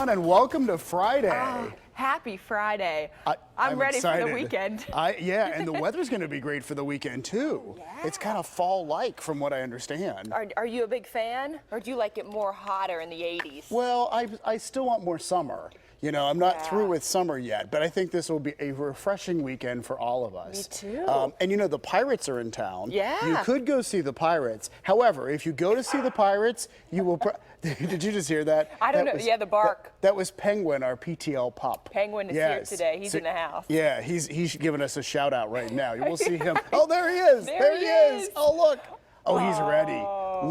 everyone, and welcome to Friday. Happy Friday. I'm ready excited. for the weekend. Yeah, and the weather's going to be great for the weekend, too. Yeah. It's kind of fall-like, from what I understand. Are you a big fan, or do you like it more hotter in the 80s? Well, I still want more summer. You know, I'm not through Yeah. with summer yet, but I think this will be a refreshing weekend for all of us. Me too. And you know, the Pirates are in town. Yeah. You could go see the Pirates. However, if you go to see the Pirates, you will. Did you just hear that? I don't That know. was- Yeah, the bark. That was Penguin, our PTL pup. Penguin is here today. He's in the house. Yeah, he's giving us a shout out right now. You will see him. Oh, there he is. There he is. Oh, look. Oh, he's ready.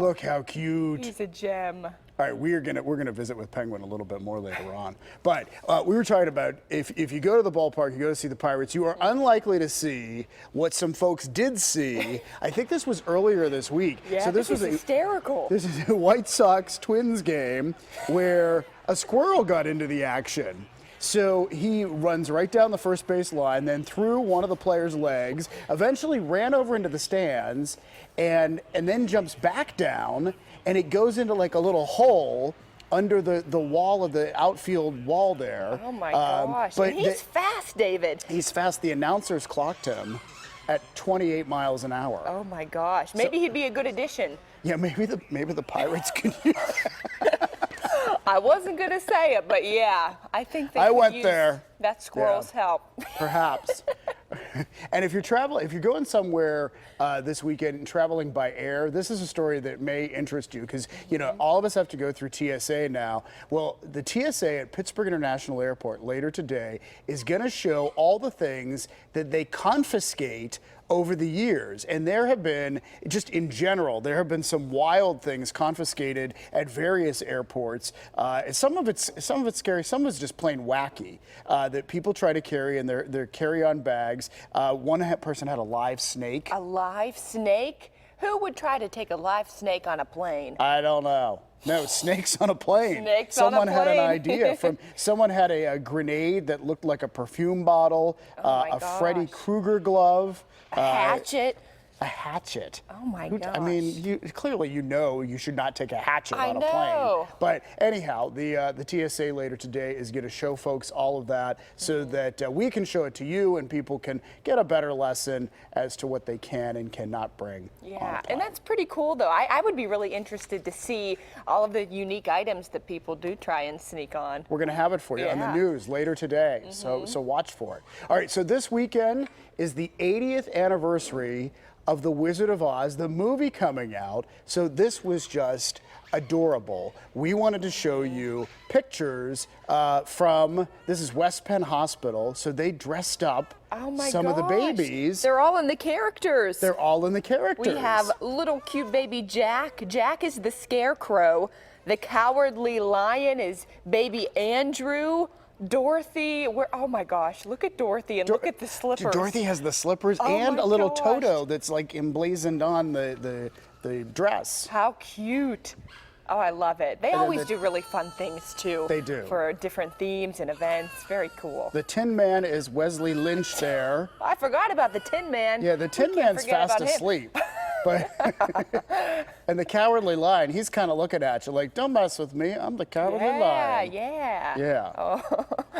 Look how cute. He's a gem. All right, we're gonna visit with Penguin a little bit more later on. But we were talking about if you go to the ballpark, you go to see the Pirates, you are unlikely to see what some folks did see. I think this was earlier this week. Yeah, so this was hysterical. This is a White Sox Twins game where a squirrel got into the action. So he runs right down the first base line, then through one of the players' legs, eventually ran over into the stands, and then jumps back down, and it goes into like a little hole under the wall of the outfield wall there. Oh my gosh. But And he's fast, David. he's fast. The announcers clocked him at 28 miles an hour. Oh my gosh. Maybe he'd be a good addition. Yeah, maybe the Pirates could use I wasn't going to say it, but yeah, I think I could went use there. that squirrel's help. Perhaps. And if you're going somewhere this weekend and traveling by air, this is a story that may interest you because, you know, all of us have to go through TSA now. Well, the TSA at Pittsburgh International Airport later today is going to show all the things that they confiscate over the years. And there have been, just in general, there have been some wild things confiscated at various airports. Some of it's scary, some of it's just plain wacky that people try to carry in their carry-on bags. One person had a live snake. A live snake? Who would try to take a live snake on a plane? I don't know. No, snakes on a plane. Snakes on a Someone had an plane. idea. Someone had a grenade that looked like a perfume bottle, Oh my a Freddy gosh. Krueger glove. A hatchet? A hatchet. Oh my I mean, clearly you should not take a hatchet on a plane. know. But anyhow, the TSA later today is going to show folks all of that so that we can show it to you and people can get a better lesson as to what they can and cannot bring. on a Yeah, plane. and that's pretty cool, though. I would be really interested to see all of the unique items that people do try and sneak on. We're going to have it for you on the Yeah. news later today, so watch for it. All right, so this weekend is the 80th anniversary of The Wizard of Oz, the movie coming out. So this was just adorable. We wanted to show you pictures from, this is West Penn Hospital, so they dressed up Oh my some of the gosh. babies. They're all in the characters. They're all in the characters. We have little cute baby Jack. Jack is the scarecrow. The cowardly lion is baby Andrew. Dorothy, oh my gosh, look at Dorothy and look at the slippers. Dorothy has the slippers Oh and my a little gosh. Toto that's like emblazoned on the dress. How cute. Oh, I love it. They then always the- do really fun things too. They do. For different themes and events. Very cool. The Tin Man is Wesley Lynch there. I forgot about the Tin Man. Yeah, the Tin We can't Man's forget fast about him. asleep. But and the Cowardly Lion, he's kind of looking at you like, don't mess with me, I'm the Cowardly Lion. Yeah. Yeah.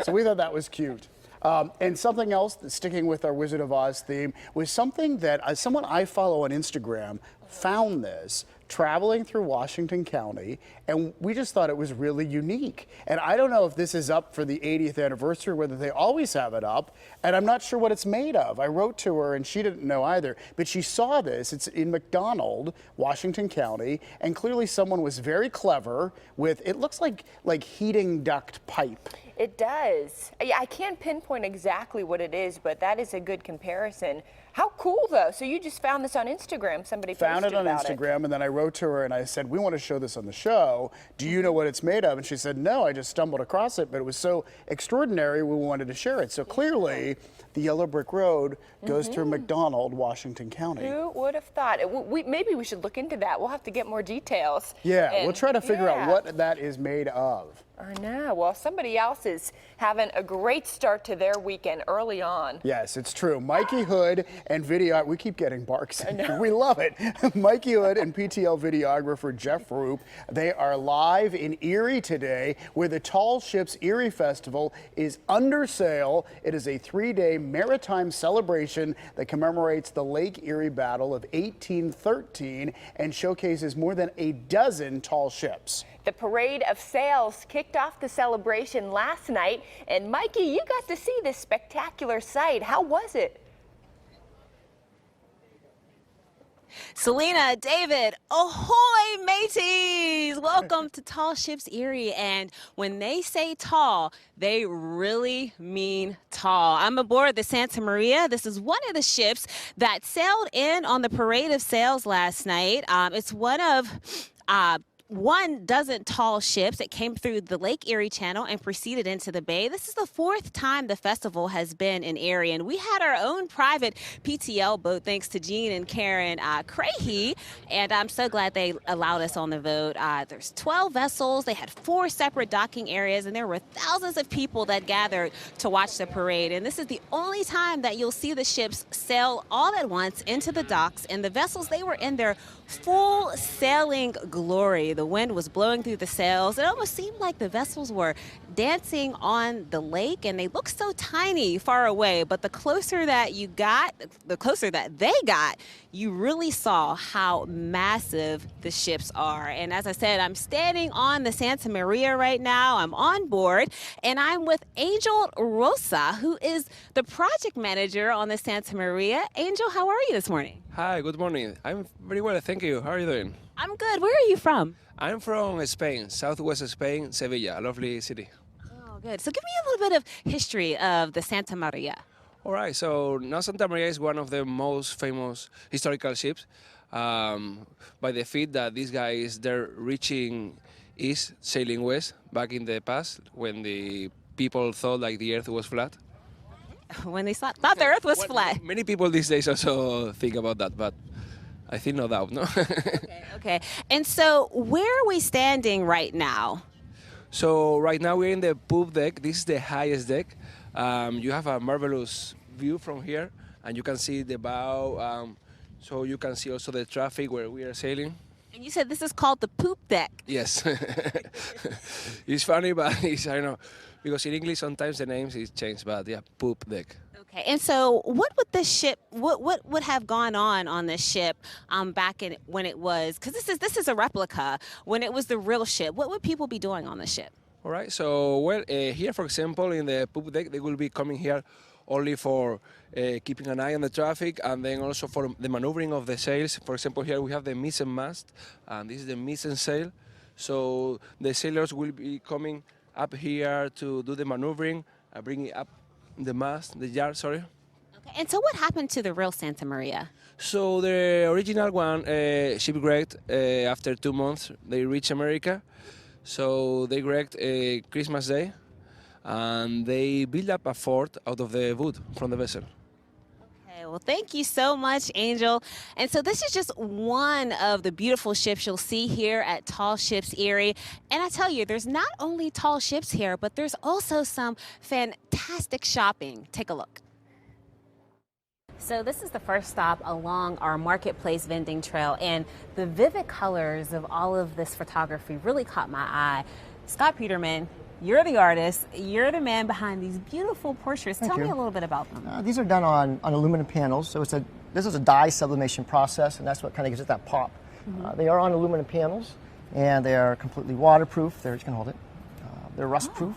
So we thought that was cute. And something else, that's sticking with our Wizard of Oz theme, was something that someone I follow on Instagram found this traveling through Washington County, and we just thought it was really unique. And I don't know if this is up for the 80th anniversary, whether they always have it up, and I'm not sure what it's made of. I wrote to her, and she didn't know either, but she saw this. It's in McDonald, Washington County, and clearly someone was very clever with, it looks like heating duct pipe. It does. Yeah, I can't pinpoint exactly what it is, but that is a good comparison. How cool, though. So you just found this on Instagram. Somebody Found posted it on about Instagram, and then I wrote to her and I said, we want to show this on the show. Do you know what it's made of? And she said, no, I just stumbled across it, but it was so extraordinary we wanted to share it. So clearly, the Yellow Brick Road goes through McDonald, Washington County. Who would have thought? Maybe we should look into that. We'll have to get more details. Yeah, And- we'll try to figure out yeah. what that is made of. I know. Well, somebody else is having a great start to their weekend early on. Yes, it's true. Mikey Hood and video, we keep getting barks. We love it. Mikey Hood and PTL videographer Jeff Roop, they are live in Erie today where the Tall Ships Erie Festival is under sail. It is a 3-day maritime celebration that commemorates the Lake Erie Battle of 1813 and showcases more than a dozen tall ships. The parade of sails kicked off the celebration last night, and Mikey, you got to see this spectacular sight. How was it? Celina, David, ahoy mateys! Welcome to Tall Ships Erie, and when they say tall, they really mean tall. I'm aboard the Santa Maria. This is one of the ships that sailed in on the parade of sails last night. It's one of 12 tall ships that came through the Lake Erie Channel and proceeded into the bay. This is the 4th time the festival has been in Erie, and we had our own private PTL boat thanks to Gene and Karen Crahy, and I'm so glad they allowed us on the boat. There's 12 vessels. They had 4 separate docking areas, and there were thousands of people that gathered to watch the parade, and this is the only time that you'll see the ships sail all at once into the docks, and the vessels, they were in their full sailing glory. The wind was blowing through the sails. It almost seemed like the vessels were dancing on the lake, and they looked so tiny far away, but the closer that you got, the closer that they got, you really saw how massive the ships are. And as I said, I'm standing on the Santa Maria right now. I'm on board, and I'm with Angel Rosa, who is the project manager on the Santa Maria. Angel, how are you this morning? Hi, good morning. I'm very well, thank you. How are you doing? I'm good. Where are you from? I'm from Spain, southwest Spain, Sevilla, a lovely city. Oh, good. So give me a little bit of history of the Santa Maria. All right, so now Santa Maria is one of the most famous historical ships by the feat that these guys, they're reaching east, sailing west, back in the past when the people thought like the earth was flat. When they thought the earth was flat. Many people these days also think about that, but I think no doubt, no? Okay. And so where are we standing right now? So right now we're in the poop deck. This is the highest deck. You have a marvelous view from here, and you can see the bow. So you can see also the traffic where we are sailing. And you said this is called the poop deck. Yes. It's funny, but I don't know, because in English sometimes the names is changed, but yeah, poop deck. Okay, and so what would this ship, what would have gone on this ship back in when it was, because this is a replica, when it was the real ship, what would people be doing on the ship? All right, so well, here, for example, in the poop deck, they will be coming here only for keeping an eye on the traffic, and then also for the maneuvering of the sails. For example, here we have the mizzen mast, and this is the mizzen sail. So the sailors will be coming up here to do the maneuvering, bringing up the mast, the yard, sorry. Okay, and so what happened to the real Santa Maria? So the original one shipwrecked after 2 months. They reached America. So they wrecked Christmas Day, and they built up a fort out of the wood from the vessel. Okay, well, thank you so much, Angel. And so this is just one of the beautiful ships you'll see here at Tall Ships Erie. And I tell you, there's not only tall ships here, but there's also some fantastic shopping. Take a look. So this is the first stop along our marketplace vending trail, and the vivid colors of all of this photography really caught my eye. Scott Peterman, you're the artist, you're the man behind these beautiful portraits. Tell me a little bit about them. These are done on aluminum panels, so this is a dye sublimation process, and that's what kind of gives it that pop. They are on aluminum panels, and they are completely waterproof. There, you can hold it. They're rust-proof,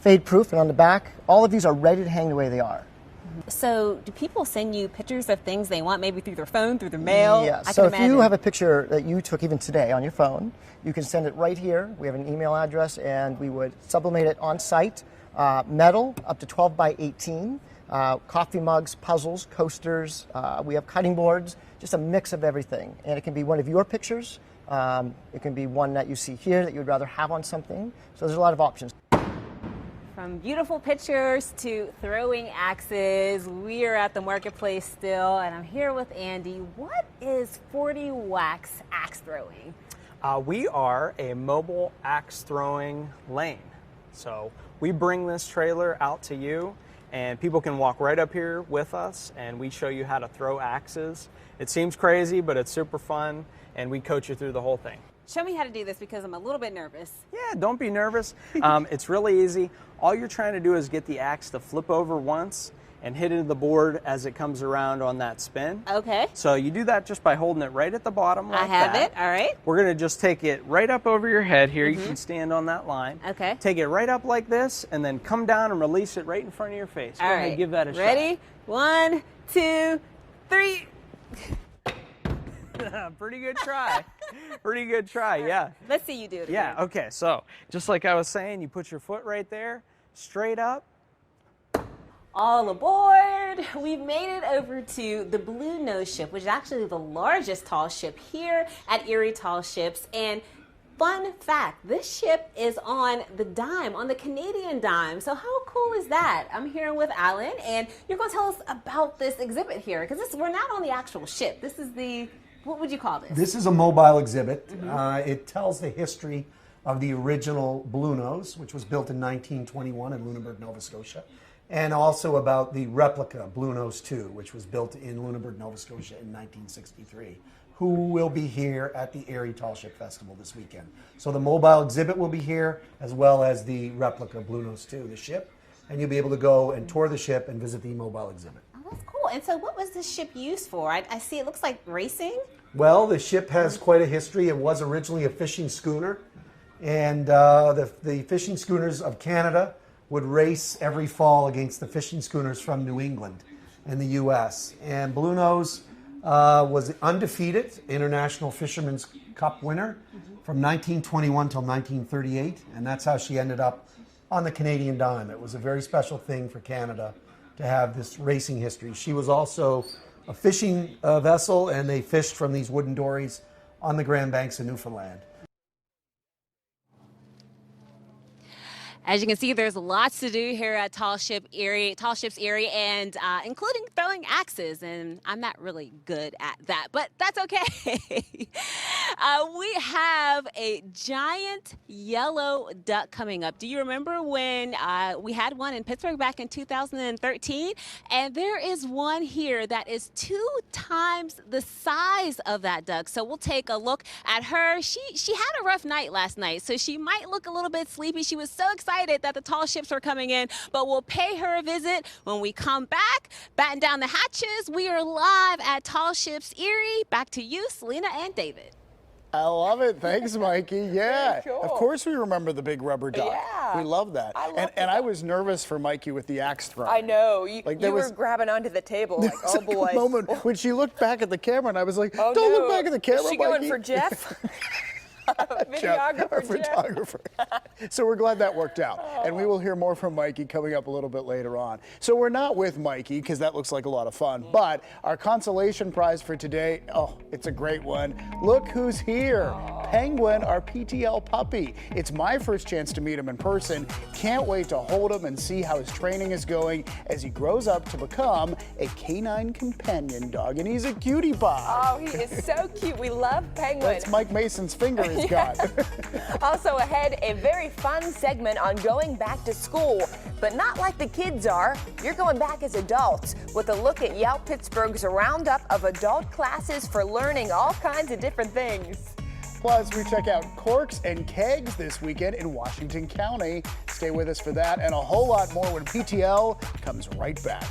fade-proof, and on the back, all of these are ready to hang the way they are. So do people send you pictures of things they want, maybe through their phone, through their mail? Yeah, I so can if imagine. you have a picture that you took even today on your phone, you can send it right here. We have an email address, and we would sublimate it on site. Metal, up to 12 by 18, coffee mugs, puzzles, coasters. We have cutting boards, just a mix of everything. And it can be one of your pictures. It can be one that you see here that you would rather have on something. So there's a lot of options. From beautiful pictures to throwing axes, we are at the marketplace still, and I'm here with Andy. What is 40 wax axe throwing? We are a mobile axe throwing lane. So we bring this trailer out to you, and people can walk right up here with us, and we show you how to throw axes. It seems crazy, but it's super fun, and we coach you through the whole thing. Show me how to do this because I'm a little bit nervous. Yeah, don't be nervous. It's really easy. All you're trying to do is get the axe to flip over once and hit into the board as it comes around on that spin. Okay. So you do that just by holding it right at the bottom like I have that. it. All right. We're going to just take it right up over your head here. You can stand on that line. Okay. Take it right up like this and then come down and release it right in front of your face. Go All ahead, right. give that a shot. Ready? 1, 2, 3. Pretty good try. Pretty good try, yeah. Let's see you do it. Yeah, again. okay, so just like I was saying, you put your foot right there, straight up. All aboard! We've made it over to the Blue Nose ship, which is actually the largest tall ship here at Erie Tall Ships. And fun fact, this ship is on the dime, on the Canadian dime. So how cool is that? I'm here with Alan, and you're going to tell us about this exhibit here, because we're not on the actual ship. This is the, what would you call this? This is a mobile exhibit. It tells the history of the original Blue Nose, which was built in 1921 in Lunenburg, Nova Scotia, and also about the replica Blue Nose 2, which was built in Lunenburg, Nova Scotia in 1963, who will be here at the Erie Tall Ship Festival this weekend. So the mobile exhibit will be here, as well as the replica Blue Nose 2, the ship, and you'll be able to go and tour the ship and visit the mobile exhibit. Oh, that's cool. And so what was this ship used for? I see it looks like racing. Well, the ship has quite a history. It was originally a fishing schooner, and the fishing schooners of Canada would race every fall against the fishing schooners from New England and the U.S. And Blue Nose was undefeated International Fisherman's Cup winner from 1921 till 1938, and that's how she ended up on the Canadian dime. It was a very special thing for Canada to have this racing history. She was also a fishing vessel, and they fished from these wooden dories on the Grand Banks of Newfoundland. As you can see, there's lots to do here at Tall Ships Erie, and including throwing axes. And I'm not really good at that, but that's okay. We have a giant yellow duck coming up. Do you remember when we had one in Pittsburgh back in 2013? And there is one here that is 2 times the size of that duck. So we'll take a look at her. She had a rough night last night, so she might look a little bit sleepy. She was so excited that the tall ships were coming in, but we'll pay her a visit when we come back. Batten down the hatches. We are live at Tall Ships Erie. Back to you, Celina and David. I love it. Thanks, Mikey. Yeah, Cool. of course we remember the big rubber duck. Yeah. We love that. I love and I was nervous for Mikey with the axe throw. I know. You there were was- grabbing onto the table like, There oh was boy. a moment when she looked back at the camera, and I was like, Oh, "Don't no. look back at the camera, Is she Mikey." going for Jeff? Jeff, our Videographer Jeff. photographer. So we're glad that worked out. And we will hear more from Mikey coming up a little bit later on. So we're not with Mikey because that looks like a lot of fun. But our consolation prize for today, oh, it's a great one. Look who's here. Penguin, our PTL puppy. It's my first chance to meet him in person. Can't wait to hold him and see how his training is going as he grows up to become a canine companion dog. And he's a cutie pie. Oh, he is so cute. We love Penguin. That's Mike Mason's finger he's got. Also ahead, a very fun segment on going back to school, but not like the kids are. You're going back as adults with a look at Yale Pittsburgh's roundup of adult classes for learning all kinds of different things. Plus, we check out corks and kegs this weekend in Washington County. Stay with us for that and a whole lot more when PTL comes right back.